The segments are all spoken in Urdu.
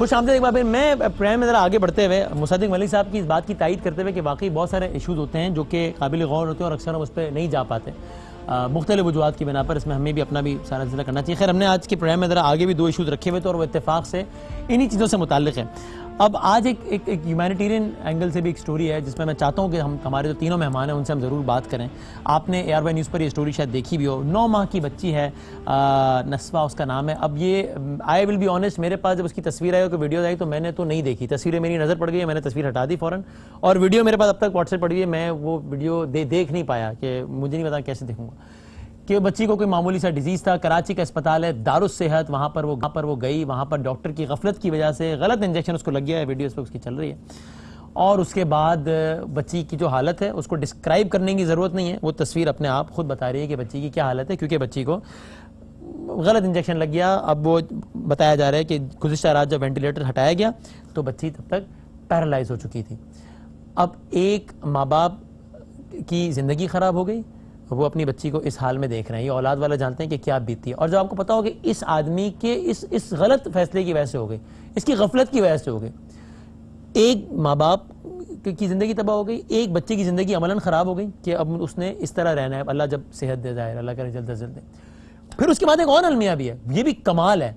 خوش آمدید ایک بار پھر. میں پروگرام میں ذرا آگے بڑھتے ہوئے مصدق ملک صاحب کی اس بات کی تائید کرتے ہوئے کہ واقعی بہت سارے ایشوز ہوتے ہیں جو کہ قابل غور ہوتے ہیں اور اکثر ہم اس پہ نہیں جا پاتے مختلف وجوہات کی بنا پر. اس میں ہمیں بھی اپنا بھی سارا ذکر کرنا چاہیے. خیر ہم نے آج کے پروگرام میں ذرا آگے بھی 2 ایشوز رکھے ہوئے تھے اور وہ اتفاق سے انہی چیزوں سے متعلق ہیں. اب آج ایک ہیومینیٹیرین اینگل سے بھی ایک سٹوری ہے جس میں میں چاہتا ہوں کہ ہمارے جو تینوں مہمان ہیں ان سے ہم ضرور بات کریں. آپ نے ARY نیوز پر یہ سٹوری شاید دیکھی بھی ہو. 9 ماہ کی بچی ہے, نسوہ اس کا نام ہے. اب یہ آئی ول بی آنیسٹ, میرے پاس جب اس کی تصویر آئی اور ویڈیوز آئی تو میں نے تو نہیں دیکھی. تصویریں میری نظر پڑ گئی, میں نے تصویر ہٹا دی فوراً, اور ویڈیو میرے پاس اب تک واٹس ایپ پڑ گئی ہے. میں وہ ویڈیو دیکھ نہیں پایا کہ مجھے نہیں پتا کیسے دیکھوں گا کہ بچی کو کوئی معمولی سا ڈیزیز تھا. کراچی کا اسپتال ہے دارالصحت, وہاں پر وہ گئی. وہاں پر ڈاکٹر کی غفلت کی وجہ سے غلط انجیکشن اس کو لگ گیا ہے. ویڈیو اس پہ اس کی چل رہی ہے. اور اس کے بعد بچی کی جو حالت ہے اس کو ڈسکرائب کرنے کی ضرورت نہیں ہے, وہ تصویر اپنے آپ خود بتا رہی ہے کہ بچی کی کیا حالت ہے, کیونکہ بچی کو غلط انجیکشن لگ گیا. اب وہ بتایا جا رہا ہے کہ گزشتہ رات جب وینٹیلیٹر ہٹایا گیا تو بچی تب تک پیرالائز ہو چکی تھی. اب ایک ماں باپ کی زندگی خراب ہو گئی, وہ اپنی بچی کو اس حال میں دیکھ رہے ہیں. یہ اولاد والا جانتے ہیں کہ کیا بیتتی ہے. اور جب آپ کو پتا ہو کہ اس آدمی کے اس غلط فیصلے کی وجہ سے ہو گئی, اس کی غفلت کی وجہ سے ہو گئی, ایک ماں باپ کی زندگی تباہ ہو گئی, ایک بچے کی زندگی عملاً خراب ہو گئی کہ اب اس نے اس طرح رہنا ہے. اللہ جب صحت دے ظاہر, اللہ کرے جلد از جلد دے. پھر اس کے بعد ایک اور المیہ بھی ہے. یہ بھی کمال ہے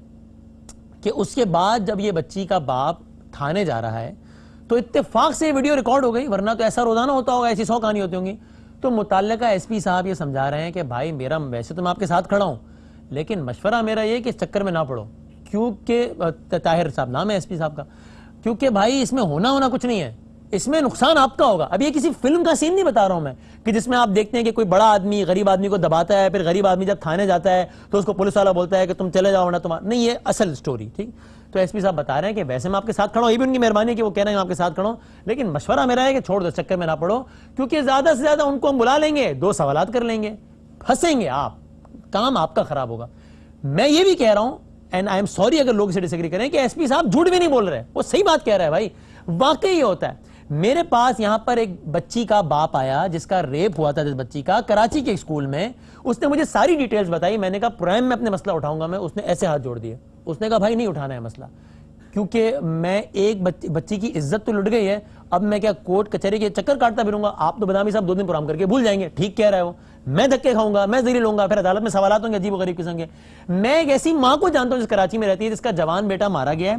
کہ اس کے بعد جب یہ بچی کا باپ تھانے جا رہا ہے تو اتفاق سے یہ ویڈیو ریکارڈ ہو گئی, ورنہ تو ایسا روزانہ ہوتا ہوگا, ایسی 100 کہانی ہوتی ہوں گی. تو متعلقہ SP صاحب یہ سمجھا رہے ہیں کہ بھائی میرا ویسے تو میں آپ کے ساتھ کھڑا ہوں, لیکن مشورہ میرا یہ کہ اس چکر میں نہ پڑو, کیونکہ طاہر صاحب نام ہے SP صاحب کا, کیونکہ بھائی اس میں ہونا کچھ نہیں ہے, اس میں نقصان آپ کا ہوگا. اب یہ کسی فلم کا سین نہیں بتا رہا ہوں میں کہ جس میں آپ دیکھتے ہیں کہ کوئی بڑا آدمی غریب آدمی کو دباتا ہے, پھر غریب آدمی جب تھانے جاتا ہے تو اس کو پولیس والا بولتا ہے کہ تم چلے جاؤ ورنہ تمہارا نہیں. یہ اصل سٹوری ٹھیک. تو SP صاحب بتا رہے ہیں کہ ویسے میں آپ کے ساتھ کھڑا ہوں, یہ بھی ان کی مہربانی ہے کہ وہ کہہ رہے ہیں آپ کے ساتھ کھڑا ہوں, لیکن مشورہ میرا ہے کہ چھوڑ دو, چکر میں نہ پڑو, کیونکہ زیادہ سے زیادہ ان کو ہم بلا لیں گے, 2 سوالات کر لیں گے, پھنسیں گے آپ, کام آپ کا خراب ہوگا. میں یہ بھی کہہ رہا ہوں اینڈ آئی ایم سوری اگر لوگ اسے ڈس ایگری کریں کہ SP صاحب جھوٹ بھی نہیں بول رہے, وہ صحیح بات کہہ رہا ہے بھائی, واقعی یہ ہوتا ہے. میرے پاس یہاں پر ایک بچی کا باپ آیا جس کا ریپ ہوا تھا, جس بچی کا کراچی کے اسکول میں. اس نے مجھے ساری ڈیٹیلز بتائی. میں نے کہا پرائم میں اپنے مسئلہ اٹھاؤں گا. اس نے ایسے ہاتھ جوڑ دیے. اس نے کہا بھائی نہیں اٹھانا ہے مسئلہ, کیونکہ میں ایک بچی کی عزت تو لٹ گئی ہے, اب میں کیا کورٹ کچہری کے چکر کاٹتا پھروں گا. آپ تو بدامی صاحب 2 دن پروگرام کر کے بھول جائیں گے, ٹھیک کہہ رہے ہو, میں دھکے کھاؤں گا, میں زہری لوں گا, پھر عدالت میں سوالات ہوں گے عجیب و غریب قسم کے. میں ایک ایسی ماں کو جانتا ہوں جس کراچی میں رہتی ہے, جس کا جوان بیٹا مارا گیا ہے,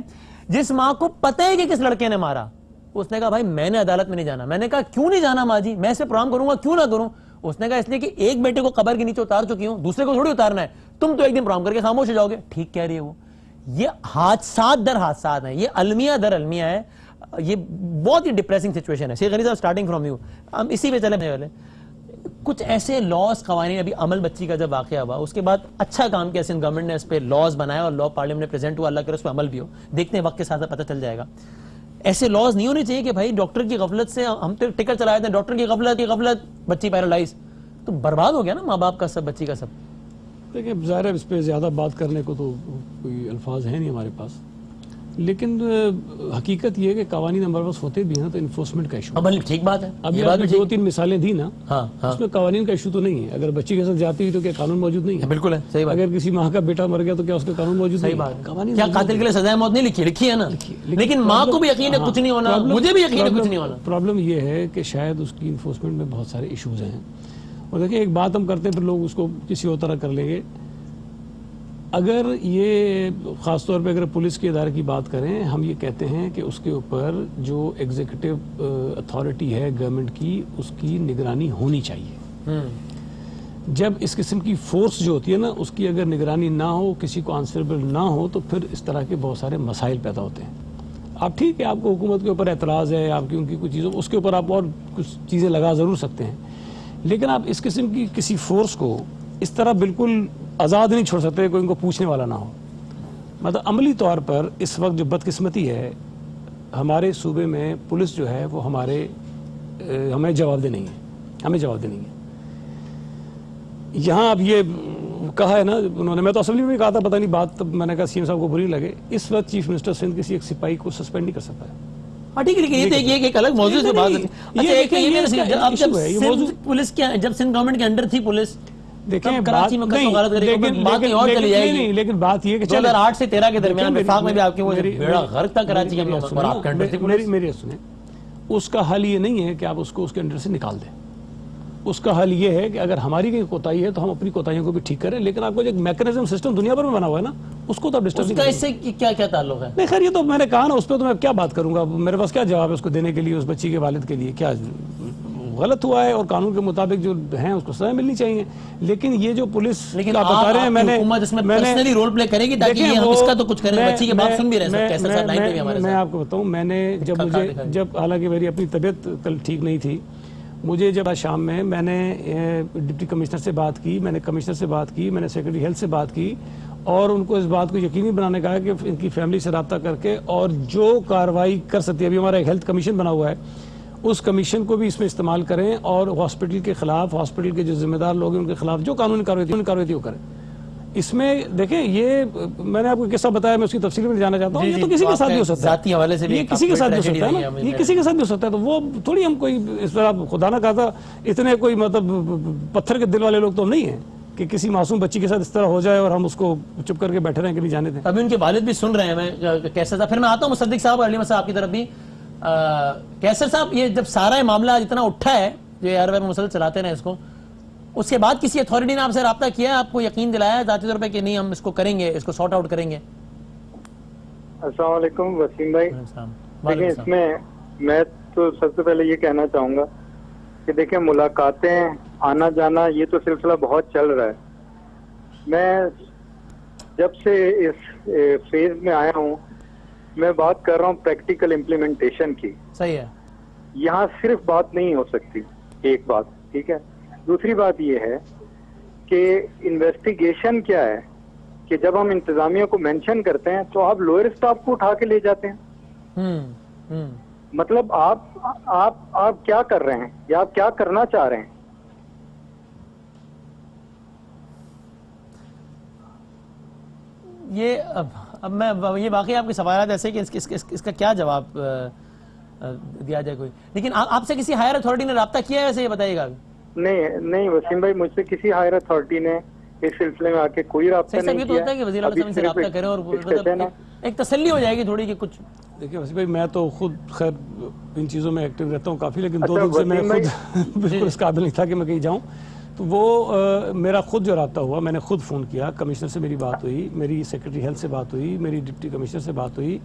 جس ماں کو پتہ ہے کہ کس لڑکے نے مارا. اس نے کہا بھائی میں نے عدالت میں نہیں جانا. میں نے کہا کیوں نہیں جانا ماں جی, میں اس پہ پروگرام کروں گا, کیوں نہ کروں. اس نے کہا اس لیے کہ ایک بیٹے کو قبر کے نیچے اتار چکی ہوں, دوسرے کو تھوڑی اتارنا ہے, تم تو ایک دن پروگرام کر کے خاموش ہو جاؤ گے. ٹھیک کہہ رہی ہے وہ. یہ حادثات در حادثات ہیں, یہ المیہ در المیہ ہے. یہ بہت ہی ڈپریسنگ سچویشن ہے. شیخ غنی صاحب سٹارٹنگ فرام یو, ہم اسی پہ چلے والے. کچھ ایسے لاز قوانین, ابھی عمل بچی کا جب واقعہ ہوا اس کے بعد اچھا کام کیا سندھ گورنمنٹ نے, اس پہ لاز بنایا اور لا پارلیمنٹ میں پریزنٹ ہوا. اللہ کرے اس پہ عمل بھی ہو, دیکھتے ہیں وقت کے ساتھ پتہ چل جائے گا. ایسے لاز نہیں ہونے چاہیے کہ بھائی ڈاکٹر کی غفلت سے ہم تو ٹکر چلائے تھے, ڈاکٹر کی غفلت بچی پیرالائز, تو برباد ہو گیا نا ماں باپ کا سب, بچی کا سب. دیکھیں ظاہر ہے اس پہ زیادہ بات کرنے کو تو کوئی الفاظ ہیں نہیں ہمارے پاس, لیکن حقیقت یہ ہے کہ قوانین ہمارے پاس ہوتے بھی ہیں تو انفورسمنٹ کا ایشو. ٹھیک بات ہے. اب یہ 2-3 مثالیں دی نا, اس میں قوانین کا ایشو تو نہیں ہے. اگر بچی کے ساتھ جاتی ہوئی تو کیا قانون موجود نہیں ہے؟ بالکل ہے, صحیح بات. اگر کسی ماں کا بیٹا مر گیا تو کیا اس کا قانون موجود نہیں ہے؟ قوانین کیا قاتل کے لیے سزائے موت نہیں لکھی ہے نا, لیکن ماں کو بھی یقین ہے کچھ نہیں ہونا, مجھے بھی یقین ہے کچھ نہیں ہونا. پرابلم یہ ہے کہ شاید اس کی انفورسمنٹ میں بہت سارے ایشوز ہیں. اور دیکھیں ایک بات ہم کرتے ہیں پھر لوگ اس کو کسی اور طرح کر لیں گے. اگر یہ خاص طور پہ اگر پولیس کے ادارے کی بات کریں, ہم یہ کہتے ہیں کہ اس کے اوپر جو ایگزیکٹو اتھارٹی ہے گورنمنٹ کی, اس کی نگرانی ہونی چاہیے. جب اس قسم کی فورس جو ہوتی ہے نا, اس کی اگر نگرانی نہ ہو, کسی کو آنسربل نہ ہو, تو پھر اس طرح کے بہت سارے مسائل پیدا ہوتے ہیں. آپ ٹھیک ہے, آپ کو حکومت کے اوپر اعتراض ہے, آپ کی ان کی کچھ چیزوں, اس کے اوپر آپ اور کچھ چیزیں لگا ضرور سکتے ہیں, لیکن آپ اس قسم کی کسی فورس کو اس طرح بالکل آزاد نہیں چھوڑ سکتے کوئی ان کو پوچھنے والا نہ ہو. مطلب عملی طور پر اس وقت جو بدقسمتی ہے ہمارے صوبے میں, پولیس جو ہے وہ ہمیں جواب دہ نہیں ہے. یہاں اب یہ کہا ہے نا انہوں نے, میں تو اسمبلی میں بھی کہا تھا, پتہ نہیں بات میں نے کہا CM صاحب کو بری لگے, اس وقت چیف منسٹر سندھ کسی ایک سپاہی کو سسپینڈ نہیں کر سکتا ہے. ٹھیک ہے, یہ ایک الگ موضوع سے بات ہے. جب سندھ گورنمنٹ کے انڈر تھی پولیس, دیکھیں کراچی میں غلط کرے گا بات کہیں اور چلی جائے گی. لیکن بات یہ کہ 2008 سے 13 کے درمیان وفاق میں بھی آپ کے وہ بیڑا غرق تھا کراچی کا اور آپ کے انڈر تھی پولیس. میری سنیں, اس کا حل یہ نہیں ہے کہ آپ اس کو اس کے انڈر سے نکال دیں. اس کا حل یہ ہے کہ اگر ہماری کوئی کوتاہی ہے تو ہم اپنی کوتاہیوں کو بھی ٹھیک کریں, لیکن آپ کو جو میکنزم سسٹم دنیا بھر میں بنا ہوا ہے نا, اس کو تو آپ ڈسٹرب نہیں کریں. اس سے کیا تعلق ہے؟ نہیں خیر, یہ تو میں نے کہا نا, اس پہ تو میں کیا بات کروں گا, میرے پاس کیا جواب ہے اس کو دینے کے لیے, اس بچی کے والد کے لیے. کیا غلط ہوا ہے اور قانون کے مطابق جو ہیں اس کو سزا ملنی چاہیے, لیکن یہ جو پولیس لیکن آپ بتا رہے ہیں حکومت اس میں پرسنلی رول پلے کرے گی تاکہ ہم اس کا تو کچھ کریں, بچی کی بات سن بھی رہے ہیں کیسر صاحب لائن پہ بھی ہمارے ساتھ. میں آپ کو بتاؤں, میں نے جب حالانکہ میری اپنی طبیعت کل ٹھیک نہیں تھی, مجھے جب شام میں نے ڈپٹی کمشنر سے بات کی, میں نے کمشنر سے بات کی, میں نے سیکرٹری ہیلتھ سے بات کی, اور ان کو اس بات کو یقینی بنانے کا ہے کہ ان کی فیملی سے رابطہ کر کے اور جو کارروائی کر سکتی ہے, ابھی ہمارا ایک ہیلتھ کمیشن بنا ہوا ہے, اس کمیشن کو بھی اس میں استعمال کریں, اور ہاسپٹل کے خلاف, ہاسپٹل کے جو ذمہ دار لوگ ہیں ان کے خلاف جو قانونی کارروائی تھی وہ کریں. اس میں دیکھیں, یہ میں نے آپ کو قصہ بتایا, میں اس کی تفصیل میں جانا چاہتا ہوں. یہ تو کسی کے ساتھ بھی ہو سکتا ہے, ذاتی حوالے سے بھی, یہ کسی کے ساتھ بھی ہو سکتا ہے نا, یہ کسی کے ساتھ بھی ہو سکتا ہے. تو وہ تھوڑی ہم کوئی اس طرح خدا نہ کہتا اتنے کوئی مطلب پتھر کے دل والے لوگ تو ہم نہیں ہیں کہ کسی معصوم بچی کے ساتھ اس طرح ہو جائے اور ہم اس کو چپ کر کے بیٹھے رہیں کہ نہیں جانے دیں. ابھی ان کے والد بھی سن رہے ہیں, میں کیسر صاحب, پھر میں آتا ہوں مصدق صاحب اور علی صاحب آپ کی طرف بھی. کیسر صاحب, یہ جب سارا معاملہ اتنا اٹھا ہے جو ایئر وے میں مسلسل چلاتے رہے اس کو, اس کے بعد کسی اتھارٹی نے آپ سے رابطہ کیا ہے, آپ کو یقین دلایا ہے ذاتی طور پہ کہ نہیں ہم اس کو کریں گے, اس کو سارٹ آؤٹ کریں گے؟ السلام علیکم وسیم بھائی. دیکھیں, اس میں تو سب سے پہلے یہ کہنا چاہوں گا کہ دیکھیں, ملاقاتیں, آنا جانا, یہ تو سلسلہ بہت چل رہا ہے. میں جب سے اس فیز میں آیا ہوں میں بات کر رہا ہوں پریکٹیکل امپلیمنٹیشن کی. صحیح ہے, یہاں صرف بات نہیں ہو سکتی, ایک بات, ٹھیک ہے. دوسری بات یہ ہے کہ انویسٹیگیشن کیا ہے کہ جب ہم انتظامیہ کو مینشن کرتے ہیں تو آپ لوئر اسٹاف کو اٹھا کے لے جاتے ہیں. مطلب آپ کیا کر رہے ہیں یا آپ کیا کرنا چاہ رہے ہیں؟ یہ اب میں یہ واقعی آپ کے سوالات ایسے کہ اس کا کیا جواب دیا جائے کوئی, لیکن آپ سے کسی ہائر اتھارٹی نے رابطہ کیا ہے ویسے, یہ بتائیے گا. نہیں وسیم بھائی, مجھ سے کسی ہائر اتھارٹی نے اس سلسلے میں آ کے کوئی رابطہ نہیں کیا. یہ تو ہوتا ہے کہ وزیر اعظم سے رابطہ کریں اور ایک تسلی ہو جائے گی تھوڑی کہ کچھ. دیکھیں وسیم بھائی, میں تو خود خیر ان چیزوں میں ایکٹیو رہتا ہوں کافی, لیکن 2 دن سے میں خود بالکل اس قابل نہیں تھا کہ میں کہیں جاؤں. تو وہ میرا خود جو رابطہ ہوا, میں نے خود فون کیا, کمشنر سے میری بات ہوئی, میری سیکرٹری ہیلتھ سے بات ہوئی, میری ڈپٹی کمشنر سے بات ہوئی,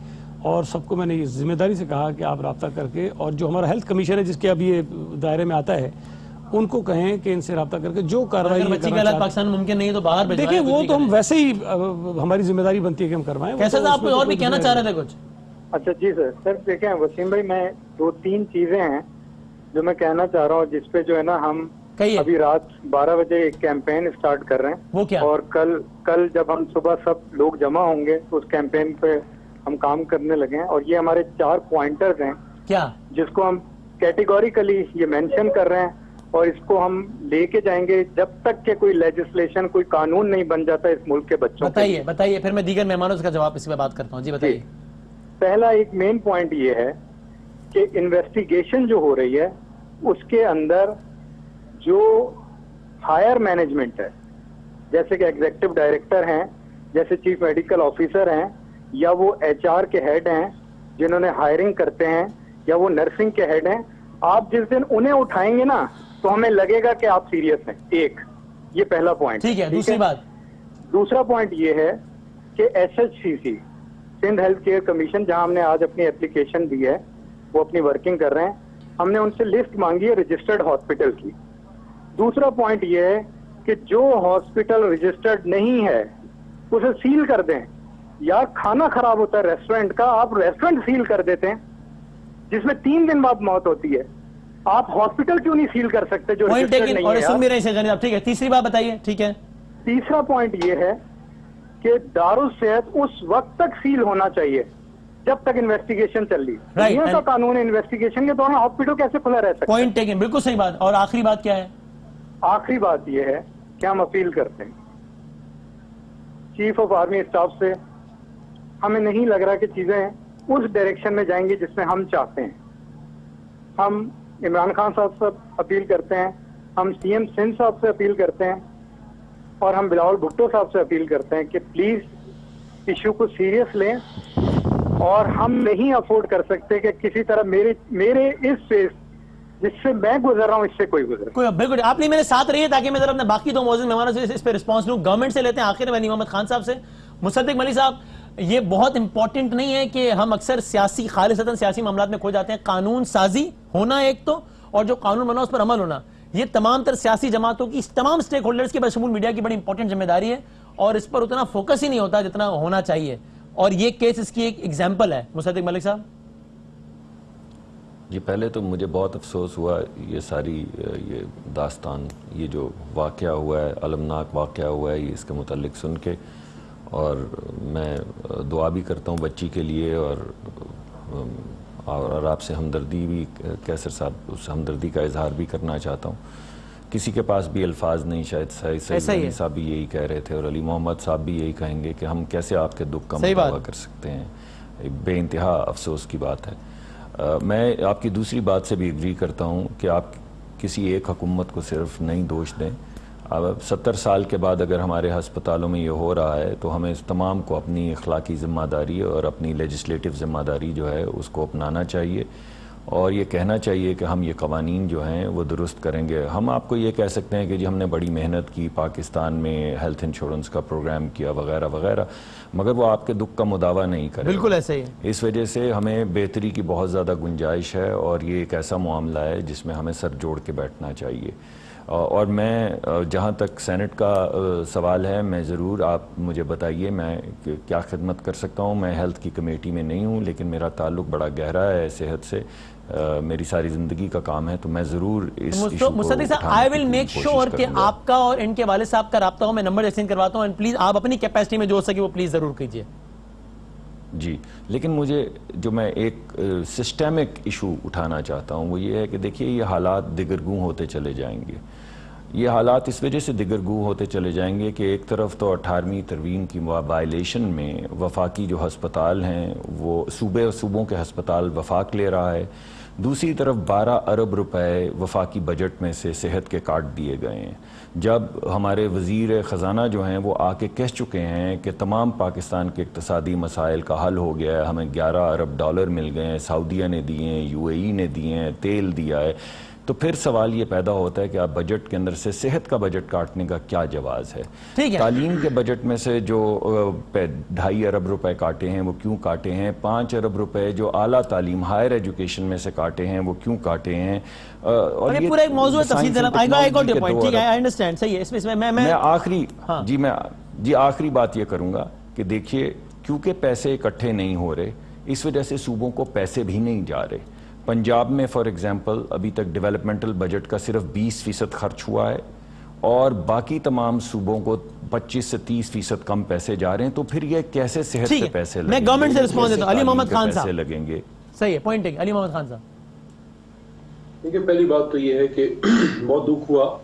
اور سب کو میں نے یہ ذمہ داری سے کہا کہ آپ رابطہ کر کے, اور جو ہمارا ہیلتھ کمیشن ہے جس کے اب یہ دائرے میں آتا ہے, ان کو کہیں کہ ان سے رابطہ کر کے جو کارروائی پاکستان ممکن نہیں تو باہر دیکھیں, وہ تو ہم ویسے ہی ہماری ذمہ داری بنتی ہے کہ ہم کروائیں. کیسے آپ اور بھی کہنا چاہ رہے تھے کچھ؟ اچھا جی سر, دیکھیں وسیم بھائی, میں 2-3 چیزیں ہیں جو میں کہنا چاہ رہا ہوں, جس پہ جو ہے نا ہم ابھی رات 12 بجے ایک کیمپین اسٹارٹ کر رہے ہیں. وہ کیا؟ اور کل جب ہم صبح سب لوگ جمع ہوں گے تو اس کیمپین پہ ہم کام کرنے لگے ہیں, اور یہ ہمارے 4 پوائنٹرز ہیں کیا جس کو ہم کیٹیگوریکلی یہ مینشن کر رہے ہیں, اور اس کو ہم لے کے جائیں گے جب تک کہ کوئی لیجسلیشن, کوئی قانون نہیں بن جاتا اس ملک کے بچوں. بتائیے پھر میں دیگر مہمانوں کا جواب اس پہ بات کرتا ہوں. جی بتائیے. پہلا ایک مین پوائنٹ یہ ہے کہ انویسٹیگیشن جو ہو رہی ہے اس کے اندر جو ہائر مینجمنٹ ہے, جیسے کہ ایگزیکٹو ڈائریکٹر ہیں, جیسے چیف میڈیکل آفیسر ہیں, یا وہ HR کے ہیڈ ہیں جنہوں نے ہائرنگ کرتے ہیں, یا وہ نرسنگ کے ہیڈ ہیں, آپ جس دن انہیں اٹھائیں گے نا تو ہمیں لگے گا کہ آپ سیریس ہیں. ایک یہ پہلا پوائنٹ. ٹھیک ہے. دوسرا پوائنٹ یہ ہے کہ SHCC Sindh health care commission, جہاں ہم نے آج اپنی اپلیکیشن دی ہے, وہ اپنی ورکنگ کر رہے ہیں. ہم نے ان سے لسٹ مانگی ہے رجسٹرڈ ہاسپٹل کی. دوسرا پوائنٹ یہ ہے کہ جو ہاسپٹل رجسٹرڈ نہیں ہے اسے سیل کر دیں. یار کھانا خراب ہوتا ہے ریسٹورنٹ کا, آپ ریسٹورنٹ سیل کر دیتے ہیں جس میں 3 دن بعد موت ہوتی ہے, آپ ہاسپٹل کیوں نہیں سیل کر سکتے جو رجسٹرڈ نہیں ہے؟ ٹھیک ہے, تیسری بات بتائیے. ٹھیک ہے. تیسرا پوائنٹ یہ ہے کہ دارالصحت اس وقت تک سیل ہونا چاہیے جب تک انویسٹیگیشن چل رہی ہے. دنیا کا قانون ہے انویسٹیگیشن کے دوران ہاسپٹل کیسے کھلا رہ سکتا ہے؟ پوائنٹ ٹیکن, بالکل صحیح بات. اور آخری بات کیا ہے؟ آخری بات یہ ہے کہ ہم اپیل کرتے ہیں چیف آف آرمی اسٹاف سے, ہمیں نہیں لگ رہا کہ چیزیں اس ڈائریکشن میں جائیں گی جس میں ہم چاہتے ہیں. ہم عمران خان صاحب سے اپیل کرتے ہیں, ہم CM سندھ صاحب سے اپیل کرتے ہیں اور ہم بلاول بھٹو صاحب سے اپیل کرتے ہیں کہ پلیز ایشو کو سیریس لیں، اور ہم نہیں افورڈ کر سکتے کہ کسی طرح میرے اس فیس جس سے میں گزر رہا ہوں اس سے کوئی گزرے. بالکل آپ نے میرے ساتھ رہی ہے تاکہ میں ذرا اپنے باقی دو موضوع مہمانوں سے اس پہ رسپانس لوں. گورنمنٹ سے لیتے ہیں آخر میں علی محمد خان صاحب سے. مصدق ملک صاحب، یہ بہت امپورٹنٹ نہیں ہے کہ ہم اکثر سیاسی خالصتاً سیاسی معاملات میں کھو جاتے ہیں. قانون سازی ہونا ایک تو، اور جو قانون بنا اس پر عمل ہونا، یہ تمام تر سیاسی جماعتوں کی، تمام سٹیک ہولڈرز کی بشمول میڈیا کی بڑی امپورٹنٹ ذمہ داری ہے، اور اس پر اتنا فوکس ہی نہیں ہوتا جتنا ہونا چاہیے، اور یہ کیس اس کی ایک ایگزامپل ہے. مصدق ملک صاحب. جی پہلے تو مجھے بہت افسوس ہوا یہ ساری یہ داستان، یہ جو واقعہ ہوا ہے، المناک واقعہ ہوا ہے، یہ اس کے متعلق سن کے، اور میں دعا بھی کرتا ہوں بچی کے لیے، اور آپ سے ہمدردی بھی، کیسر صاحب، اس ہمدردی کا اظہار بھی کرنا چاہتا ہوں. کسی کے پاس بھی الفاظ نہیں، شاید سعید علی صاحب بھی یہی کہہ رہے تھے، اور علی محمد صاحب بھی یہی کہیں گے کہ ہم کیسے آپ کے دکھ کا مداوع کر سکتے ہیں. بے انتہا افسوس کی بات ہے. میں آپ کی دوسری بات سے بھی اگری کرتا ہوں کہ آپ کسی ایک حکومت کو صرف نہیں دوش دیں. اب 70 سال کے بعد اگر ہمارے ہسپتالوں میں یہ ہو رہا ہے تو ہمیں تمام کو اپنی اخلاقی ذمہ داری اور اپنی لیجسلیٹو ذمہ داری جو ہے اس کو اپنانا چاہیے، اور یہ کہنا چاہیے کہ ہم یہ قوانین جو ہیں وہ درست کریں گے. ہم آپ کو یہ کہہ سکتے ہیں کہ جی ہم نے بڑی محنت کی، پاکستان میں ہیلتھ انشورنس کا پروگرام کیا وغیرہ وغیرہ، مگر وہ آپ کے دکھ کا مداوع نہیں کرے. بالکل ایسے ہی ہے. اس وجہ سے ہمیں بہتری کی بہت زیادہ گنجائش ہے، اور یہ ایک ایسا معاملہ ہے جس میں ہمیں سر جوڑ کے بیٹھنا چاہیے. اور میں جہاں تک سینٹ کا سوال ہے، میں ضرور، آپ مجھے بتائیے میں کیا خدمت کر سکتا ہوں. میں ہیلتھ کی کمیٹی میں نہیں ہوں، لیکن میرا تعلق بڑا گہرا ہے صحت سے، میری ساری زندگی کا کام ہے، تو میں ضرور اس ایشو کو مصدق صاحب آئی ول میک شور کہ آپ کا اور ان کے والد صاحب کا رابطہ ہو. میں نمبر ایکسچینج کرواتا ہوں، پلیز آپ اپنی کیپیسٹی میں جو ہو سکے وہ پلیز ضرور کیجیے. جی لیکن مجھے جو میں ایک سسٹمک ایشو اٹھانا چاہتا ہوں وہ یہ ہے کہ دیکھیے یہ حالات دگرگوں ہوتے چلے جائیں گے. یہ حالات اس وجہ سے دگرگوں ہوتے چلے جائیں گے کہ ایک طرف تو 18ویں ترمیم کی وائلیشن میں وفاقی جو ہسپتال ہیں وہ صوبوں کے ہسپتال وفاق لے رہا ہے، دوسری طرف 12 ارب روپے وفاقی بجٹ میں سے صحت کے کاٹ دیے گئے ہیں. جب ہمارے وزیر خزانہ جو ہیں وہ آ کے کہہ چکے ہیں کہ تمام پاکستان کے اقتصادی مسائل کا حل ہو گیا ہے، ہمیں 11 ارب ڈالر مل گئے ہیں، سعودیہ نے دیے ہیں، UAE نے دیے ہیں، تیل دیا ہے، تو پھر سوال یہ پیدا ہوتا ہے کہ آپ بجٹ کے اندر سے صحت کا بجٹ کاٹنے کا کیا جواز ہے؟ تعلیم کے بجٹ میں سے جو 2.5 ارب روپے کاٹے ہیں وہ کیوں کاٹے ہیں؟ 5 ارب روپے جو اعلیٰ تعلیم ہائر ایجوکیشن میں سے کاٹے ہیں وہ کیوں کاٹے ہیں؟ اور یہ پورا ایک موضوع ہے تفصیل جناب. میں آخری بات یہ کروں گا کہ دیکھیے کیونکہ پیسے اکٹھے نہیں ہو رہے اس وجہ سے صوبوں کو پیسے بھی نہیں جا رہے. پنجاب میں فار ایگزامپل ابھی تک ڈیولپمنٹل بجٹ کا صرف 20% خرچ ہوا ہے، اور باقی تمام صوبوں کو 25 سے 30% کم پیسے جا رہے ہیں. تو پھر یہ کیسے صحت پہ پیسے لگیں گے؟ میں گورنمنٹ سے رسپانس دیتا ہوں. علی محمد خان صاحب لگیں گے. صحیح ہے پوائنٹنگ. علی محمد خان صاحب دیکھیں پہلی بات تو یہ ہے کہ بہت دکھ ہوا.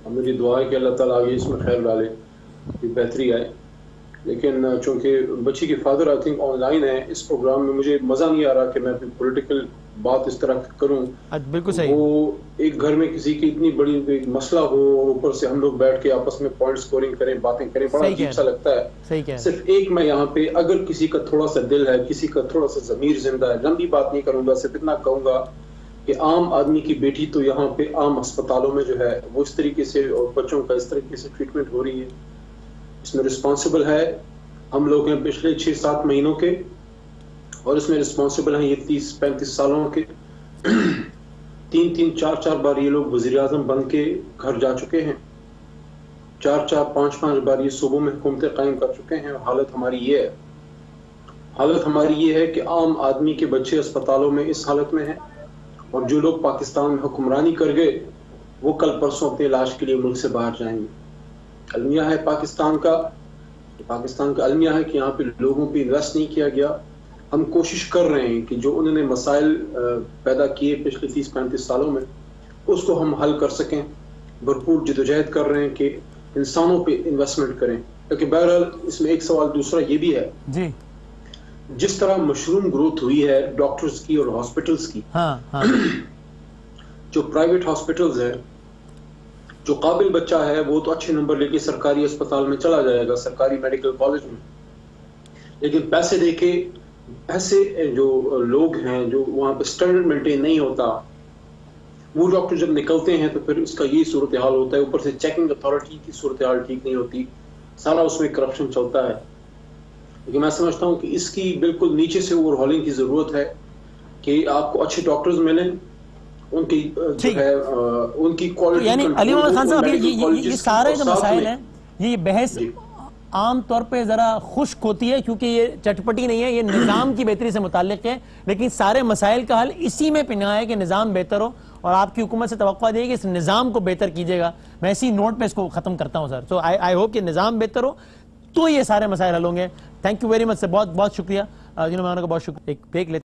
میری دعا ہے کہ اللہ تعالیٰ آگے اس میں خیر ڈالے، بہتری آئے. لیکن چونکہ بچی کے father I think on line ہے اس پروگرام میں، مجھے مزہ نہیں آ رہا کہ میں پولیٹیکل بات اس طرح کروں. بالکل صحیح. وہ ایک گھر میں کسی کی اتنی بڑی مسئلہ ہو اور اوپر سے ہم لوگ بیٹھ کے آپس میں پوائنٹ سکورنگ کریں، باتیں کریں، بڑا عجیب سا لگتا ہے. صرف ایک میں یہاں پہ اگر کسی کا تھوڑا سا دل ہے، کسی کا تھوڑا سا ضمیر زندہ ہے، لمبی بات نہیں کروں گا، صرف اتنا کہوں گا کہ عام آدمی کی بیٹی تو یہاں پہ عام ہسپتالوں میں جو ہے وہ اس طریقے سے، اور بچوں کا اس طریقے سے ٹریٹمنٹ ہو رہی ہے. اس میں رسپانسبل ہے ہم لوگ ہیں پچھلے 6-7 مہینوں کے، اور اس میں رسپانسبل ہیں یہ 30-35 سالوں کے. 3-4 بار یہ لوگ وزیر اعظم بن کے گھر جا چکے ہیں، 4-5 بار یہ صوبوں میں حکومتیں قائم کر چکے ہیں. حالت ہماری یہ ہے کہ عام آدمی کے بچے اسپتالوں میں اس حالت میں ہیں، اور جو لوگ پاکستان میں حکمرانی کر گئے وہ کل پرسوں اپنے علاج کے لیے ملک سے باہر جائیں گے. المیہ ہے پاکستان کا المیہ ہے کہ یہاں پہ لوگوں پہ انویسٹ نہیں کیا گیا. ہم کوشش کر رہے ہیں کہ جو انہوں نے مسائل پیدا کیے پچھلے 30-35 سالوں میں اس کو ہم حل کر سکیں. بھرپور جدوجہد کر رہے ہیں کہ انسانوں پہ انویسٹمنٹ کریں. لیکن بہرحال اس میں ایک سوال دوسرا یہ بھی ہے جی، جس طرح مشروم گروتھ ہوئی ہے ڈاکٹرز کی اور ہاسپٹلز کی، جو پرائیویٹ ہاسپٹلز ہیں جو قابل بچہ ہے وہ تو اچھے نمبر لے کے سرکاری اسپتال میں چلا جائے گا، سرکاری میڈیکل کالج میں، لیکن پیسے دے کے ایسے جو لوگ ہیں جو وہاں پہ اسٹینڈرڈ مینٹین نہیں ہوتا، وہ ڈاکٹر جب نکلتے ہیں تو پھر اس کا یہی صورتحال ہوتا ہے، اوپر سے چیکنگ اتھارٹی کی صورتحال ٹھیک نہیں ہوتی، سارا اس میں کرپشن چلتا ہے۔ لیکن میں سمجھتا ہوں کہ اس کی بالکل نیچے سے اوور ہالنگ کی ضرورت ہے کہ آپ کو اچھے ڈاکٹرز ملیں، ان کی جو ہے ان کی کوالٹی، یعنی علی محمد خان صاحب یہ سارے جو مسائل ہیں، یہ بحث عام طور پہ ذرا خشک ہوتی ہے کیونکہ یہ چٹپٹی نہیں ہے، یہ نظام کی بہتری سے متعلق ہے، لیکن سارے مسائل کا حل اسی میں پنہا ہے کہ نظام بہتر ہو، اور آپ کی حکومت سے توقع ہے کہ اس نظام کو بہتر کیجیے گا۔ میں اسی نوٹ پہ اس کو ختم کرتا ہوں سر، تو آئی ہوپ کہ نظام بہتر ہو تو یہ سارے مسائل حل ہوں گے۔ تھینک یو ویری مچ سر، بہت بہت شکریہ، جنہوں نے بہت شکریہ۔ ایک بریک لیتے